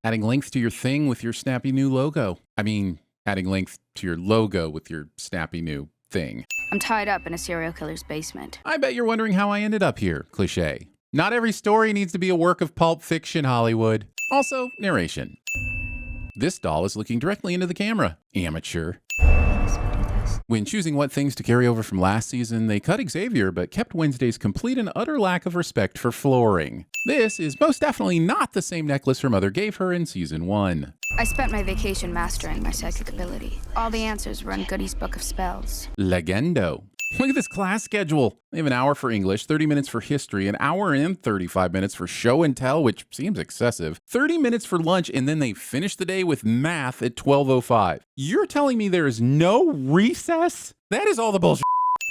Adding length to your thing with your snappy new logo. I mean, adding length to your logo with your snappy new thing. I'm tied up in a serial killer's basement. I bet you're wondering how I ended up here, cliché. Not every story needs to be a work of pulp fiction, Hollywood. Also, narration. This doll is looking directly into the camera. Amateur. When choosing what things to carry over from last season, they cut Xavier but kept Wednesday's complete and utter lack of respect for flooring. This is most definitely not the same necklace her mother gave her in season 1. I spent my vacation mastering my psychic ability. All the answers were in Goody's book of spells. Legendo. Look at this class schedule. They have an hour for English, 30 minutes for history, an hour and 35 minutes for show and tell, which seems excessive, 30 minutes for lunch, and then they finish the day with math at 12:05. You're telling me there is no recess? That is all the bullshit.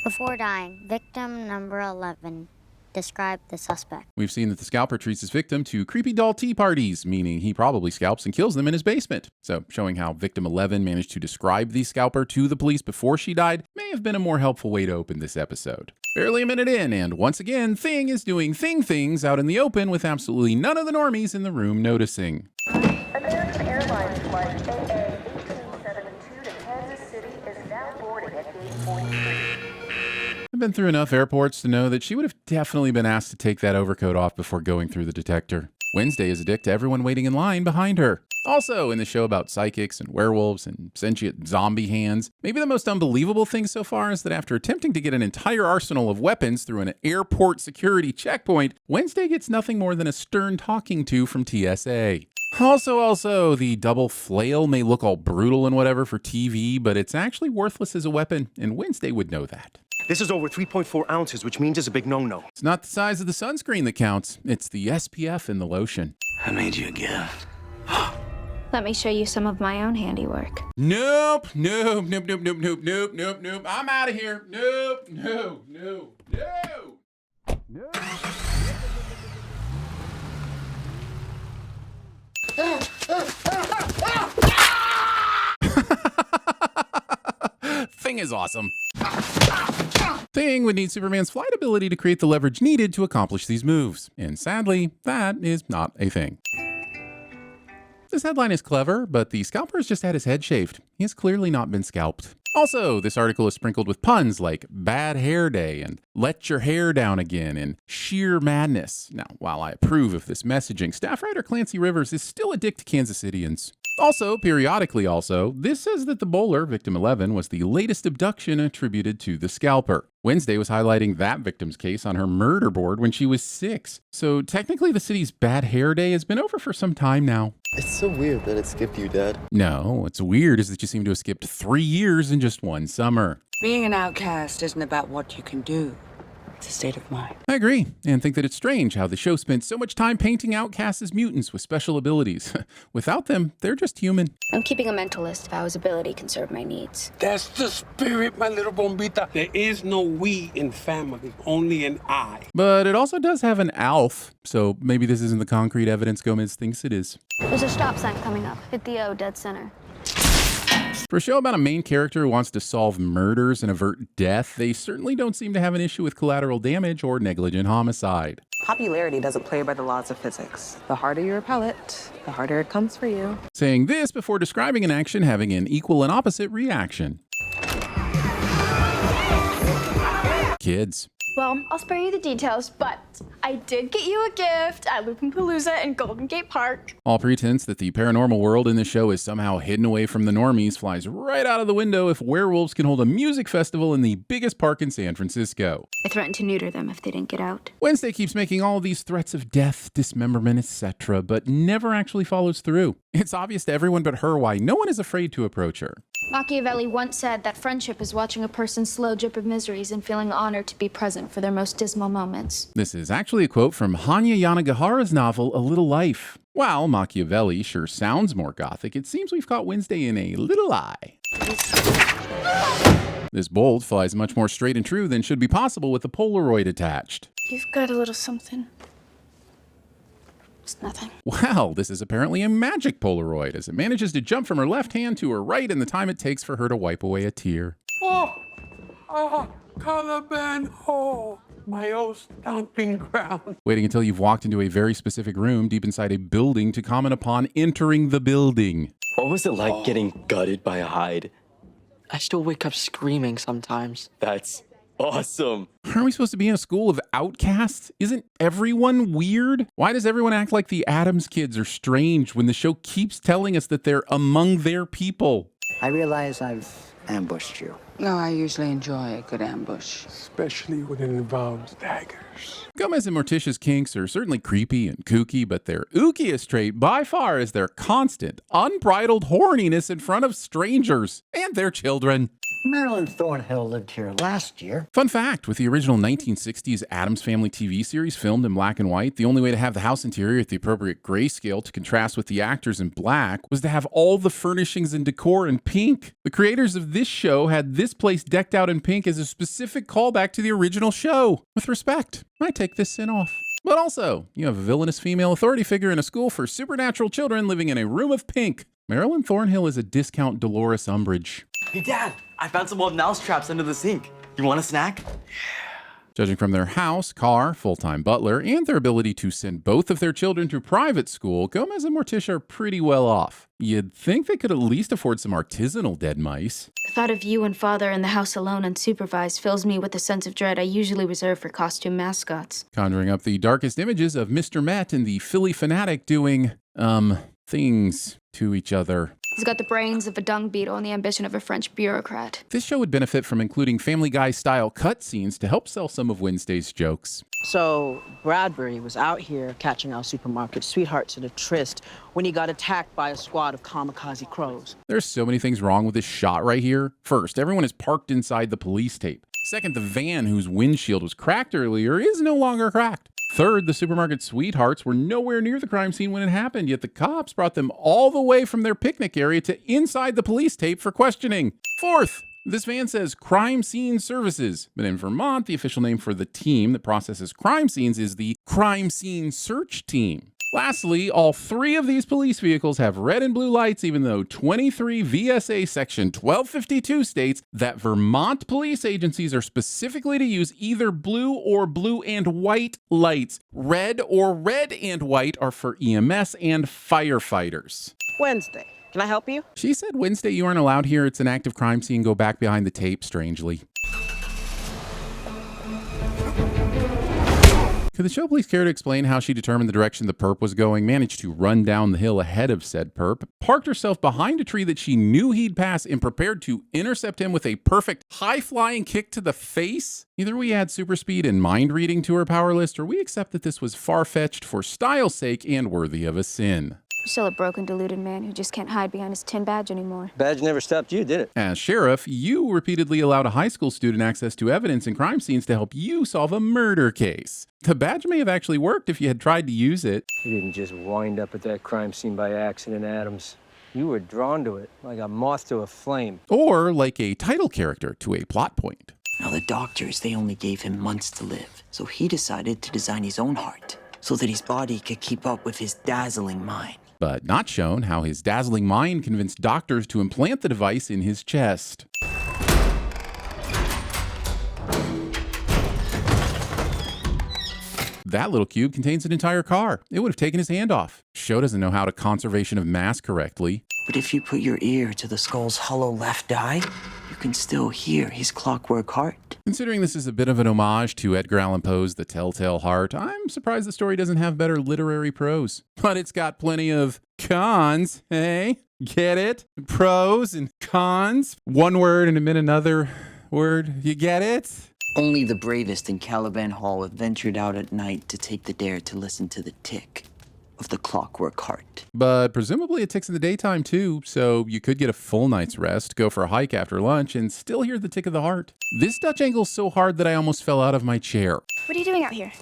Before dying, victim number 11. Describe the suspect. We've seen that the scalper treats his victim to creepy doll tea parties, meaning he probably scalps and kills them in his basement. So showing how victim 11 managed to describe the scalper to the police before she died may have been a more helpful way to open this episode. Barely a minute in, and once again, Thing is doing things out in the open with absolutely none of the normies in the room noticing. American Airlines flight AA-1872 to Kansas City is now boarding at gate 43. I've been through enough airports to know that she would have definitely been asked to take that overcoat off before going through the detector. Wednesday is a dick to everyone waiting in line behind her. Also, in the show about psychics and werewolves and sentient zombie hands, maybe the most unbelievable thing so far is that after attempting to get an entire arsenal of weapons through an airport security checkpoint, Wednesday gets nothing more than a stern talking to from TSA. Also, the double flail may look all brutal and whatever for TV, but it's actually worthless as a weapon, and Wednesday would know that. This is over 3.4 ounces, which means it's a big no-no. It's not the size of the sunscreen that counts, it's the SPF in the lotion. I made you a gift. Let me show you some of my own handiwork. Nope. I'm out of here. Nope. Thing is awesome. Thing would need Superman's flight ability to create the leverage needed to accomplish these moves. And sadly, that is not a thing. This headline is clever, but the scalper has just had his head shaved. He has clearly not been scalped. Also, this article is sprinkled with puns like bad hair day and let your hair down again and sheer madness. Now, while I approve of this messaging, staff writer Clancy Rivers is still a dick to Kansas Cityans. Also, periodically this says that the bowler, victim 11, was the latest abduction attributed to the scalper. Wednesday was highlighting that victim's case on her murder board when she was 6. So technically the city's bad hair day has been over for some time now. It's so weird that it skipped you, Dad. No, what's weird is that you seem to have skipped 3 years in just one summer. Being an outcast isn't about what you can do. It's a state of mind. I agree, and think that it's strange how the show spent so much time painting outcasts as mutants with special abilities. Without them, they're just human. I'm keeping a mental list of how his ability can serve my needs. That's the spirit, my little bombita. There is no we in family, only an I. But it also does have an ALF, so maybe this isn't the concrete evidence Gomez thinks it is. There's a stop sign coming up. Hit the O, dead center. For a show about a main character who wants to solve murders and avert death, they certainly don't seem to have an issue with collateral damage or negligent homicide. Popularity doesn't play by the laws of physics. The harder your pellet, the harder it comes for you. Saying this before describing an action having an equal and opposite reaction. Kids. Well, I'll spare you the details, but I did get you a gift at Lupinpalooza and Golden Gate Park. All pretense that the paranormal world in this show is somehow hidden away from the normies flies right out of the window if werewolves can hold a music festival in the biggest park in San Francisco. I threatened to neuter them if they didn't get out. Wednesday keeps making all these threats of death, dismemberment, etc., but never actually follows through. It's obvious to everyone but her why no one is afraid to approach her. Machiavelli once said that friendship is watching a person's slow drip of miseries and feeling honored to be present for their most dismal moments. This is actually a quote from Hanya Yanagihara's novel, A Little Life. While Machiavelli sure sounds more gothic, it seems we've caught Wednesday in a little lie. This bolt flies much more straight and true than should be possible with a Polaroid attached. You've got a little something. It's nothing. Well, this is apparently a magic Polaroid, as it manages to jump from her left hand to her right in the time it takes for her to wipe away a tear. Oh, Caliban, oh. My old stomping ground. Waiting until you've walked into a very specific room deep inside a building to comment upon entering the building. What was it like getting gutted by a hide? I still wake up screaming sometimes. That's awesome. Aren't we supposed to be in a school of outcasts? Isn't everyone weird? Why does everyone act like the Addams kids are strange when the show keeps telling us that they're among their people? I realize I've ambushed you. No, I usually enjoy a good ambush. Especially when it involves daggers. Gomez and Morticia's kinks are certainly creepy and kooky, but their ookiest trait by far is their constant, unbridled horniness in front of strangers and their children. Marilyn Thornhill lived here last year. Fun fact, with the original 1960s Addams Family TV series filmed in black and white, the only way to have the house interior at the appropriate grayscale to contrast with the actors in black was to have all the furnishings and decor in pink. The creators of this show had this place decked out in pink as a specific callback to the original show. With respect, I take this sin off. But also, you have a villainous female authority figure in a school for supernatural children living in a room of pink. Marilyn Thornhill is a discount Dolores Umbridge. Hey, Dad, I found some old mouse traps under the sink. You want a snack? Judging from their house, car, full-time butler, and their ability to send both of their children to private school, Gomez and Morticia are pretty well off. You'd think they could at least afford some artisanal dead mice. The thought of you and Father in the house alone unsupervised fills me with a sense of dread I usually reserve for costume mascots. Conjuring up the darkest images of Mr. Met and the Philly fanatic doing, things to each other. He's got the brains of a dung beetle and the ambition of a French bureaucrat. This show would benefit from including Family Guy-style cutscenes to help sell some of Wednesday's jokes. So Bradbury was out here catching our supermarket sweethearts at a tryst when he got attacked by a squad of kamikaze crows. There's so many things wrong with this shot right here. First, everyone is parked inside the police tape. Second, the van whose windshield was cracked earlier is no longer cracked. Third, the supermarket sweethearts were nowhere near the crime scene when it happened, yet the cops brought them all the way from their picnic area to inside the police tape for questioning. Fourth, this van says Crime Scene Services, but in Vermont, the official name for the team that processes crime scenes is the Crime Scene Search Team. Lastly, all three of these police vehicles have red and blue lights, even though 23 VSA Section 1252 states that Vermont police agencies are specifically to use either blue or blue and white lights. Red or red and white are for EMS and firefighters. Wednesday, can I help you? She said Wednesday you aren't allowed here. It's an active crime scene. Go back behind the tape, strangely. Could the show please care to explain how she determined the direction the perp was going, managed to run down the hill ahead of said perp, parked herself behind a tree that she knew he'd pass, and prepared to intercept him with a perfect high-flying kick to the face? Either we add super speed and mind reading to her power list, or we accept that this was far-fetched for style's sake and worthy of a sin. Still a broken, deluded man who just can't hide behind his tin badge anymore. Badge never stopped you, did it? As sheriff, you repeatedly allowed a high school student access to evidence in crime scenes to help you solve a murder case. The badge may have actually worked if you had tried to use it. You didn't just wind up at that crime scene by accident, Addams. You were drawn to it like a moth to a flame. Or like a title character to a plot point. Now, the doctors, they only gave him months to live, so he decided to design his own heart so that his body could keep up with his dazzling mind. But not shown how his dazzling mind convinced doctors to implant the device in his chest. That little cube contains an entire car. It would have taken his hand off. Show doesn't know how to conservation of mass correctly. But if you put your ear to the skull's hollow left eye, you can still hear his clockwork heart. Considering this is a bit of an homage to Edgar Allan Poe's The Telltale Heart, I'm surprised the story doesn't have better literary prose. But it's got plenty of cons, hey? Get it? Pros and cons. One word and another word. You get it? Only the bravest in Caliban Hall have ventured out at night to take the dare to listen to the tick of the clockwork heart. But presumably it ticks in the daytime too, so you could get a full night's rest, go for a hike after lunch, and still hear the tick of the heart. This Dutch angle's so hard that I almost fell out of my chair. What are you doing out here?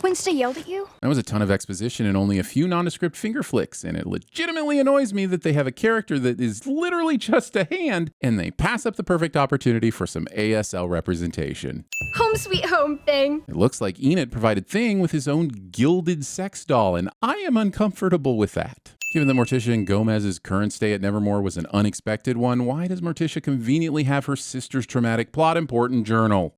Wednesday yelled at you? That was a ton of exposition and only a few nondescript finger flicks, and it legitimately annoys me that they have a character that is literally just a hand, and they pass up the perfect opportunity for some ASL representation. Home sweet home thing. It looks like Enid provided Thing with his own gilded sex doll, and I am uncomfortable with that. Given that Morticia and Gomez's current stay at Nevermore was an unexpected one, why does Morticia conveniently have her sister's traumatic plot important journal?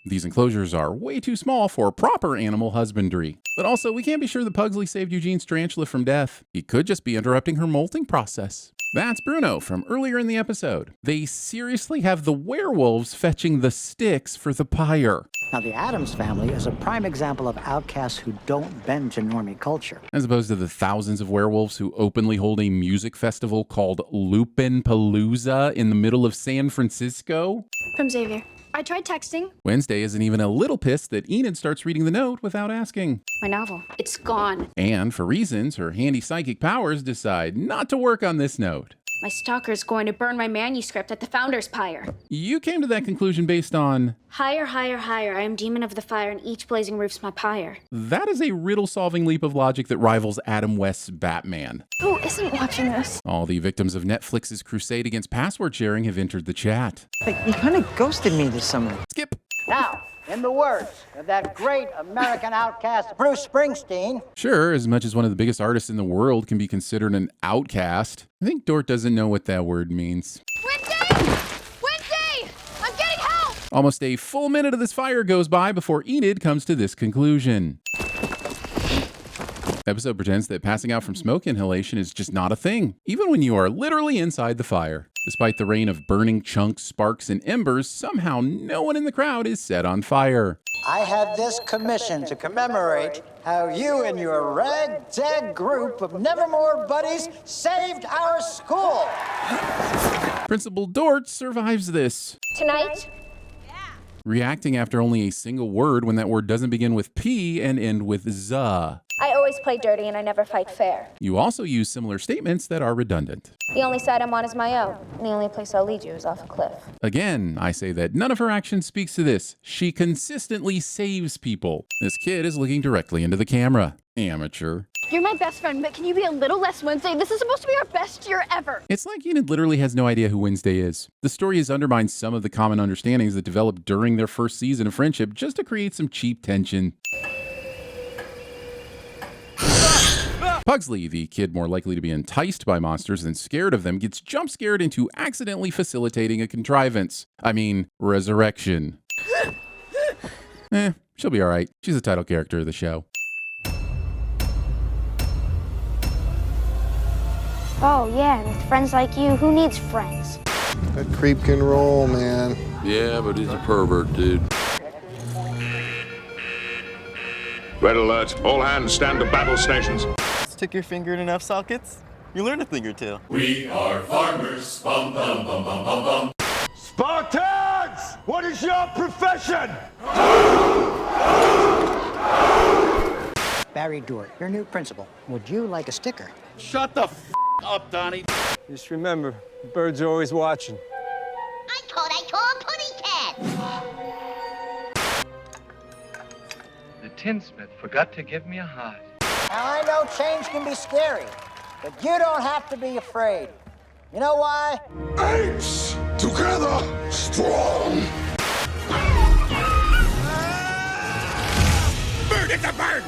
These enclosures are way too small for proper animal husbandry. But also, we can't be sure that Pugsley saved Eugene's tarantula from death. He could just be interrupting her molting process. That's Bruno from earlier in the episode. They seriously have the werewolves fetching the sticks for the pyre. Now, the Addams family is a prime example of outcasts who don't bend to normie culture. As opposed to the thousands of werewolves who openly hold a music festival called Lupin Palooza in the middle of San Francisco. From Xavier. I tried texting. Wednesday isn't even a little pissed that Enid starts reading the note without asking. My novel. It's gone. And for reasons, her handy psychic powers decide not to work on this note. My stalker's going to burn my manuscript at the Founder's Pyre. You came to that conclusion based on... Higher, higher, higher. I am demon of the fire, and each blazing roof's my pyre. That is a riddle-solving leap of logic that rivals Adam West's Batman. Who isn't watching this? All the victims of Netflix's crusade against password sharing have entered the chat. But you kind of ghosted me this summer. Skip. Now, in the words of that great American outcast, Bruce Springsteen. Sure, as much as one of the biggest artists in the world can be considered an outcast, I think Dort doesn't know what that word means. Wednesday! Wednesday! I'm getting help! Almost a full minute of this fire goes by before Enid comes to this conclusion. The episode pretends that passing out from smoke inhalation is just not a thing, even when you are literally inside the fire. Despite the rain of burning chunks, sparks, and embers, somehow no one in the crowd is set on fire. I have this commission to commemorate how you and your ragtag group of Nevermore buddies saved our school. Principal Dort survives this. Tonight? Reacting after only a single word when that word doesn't begin with P and end with Z. I always play dirty and I never fight fair. You also use similar statements that are redundant. The only side I'm on is my own, and the only place I'll lead you is off a cliff. Again, I say that none of her action speaks to this. She consistently saves people. This kid is looking directly into the camera. Amateur. You're my best friend, but can you be a little less Wednesday? This is supposed to be our best year ever. It's like Enid literally has no idea who Wednesday is. The story has undermined some of the common understandings that developed during their first season of friendship just to create some cheap tension. Pugsley, the kid more likely to be enticed by monsters than scared of them, gets jump scared into accidentally facilitating a contrivance. I mean, resurrection. She'll be alright. She's the title character of the show. Oh, yeah, and with friends like you, who needs friends? That creep can roll, man. Yeah, but he's a pervert, dude. Red alert. All hands stand to battle stations. Stick your finger in enough sockets, you learn a thing or two. We are farmers. Bum, bum, bum, bum, bum, bum. Spartans! What is your profession? Barry Dort, your new principal. Would you like a sticker? Shut the up, Donnie. Just remember, the birds are always watching. I thought I saw a putty cat. The tinsmith forgot to give me a heart. Now, I know change can be scary, but you don't have to be afraid. You know why? Apes together strong. Bird, it's a bird!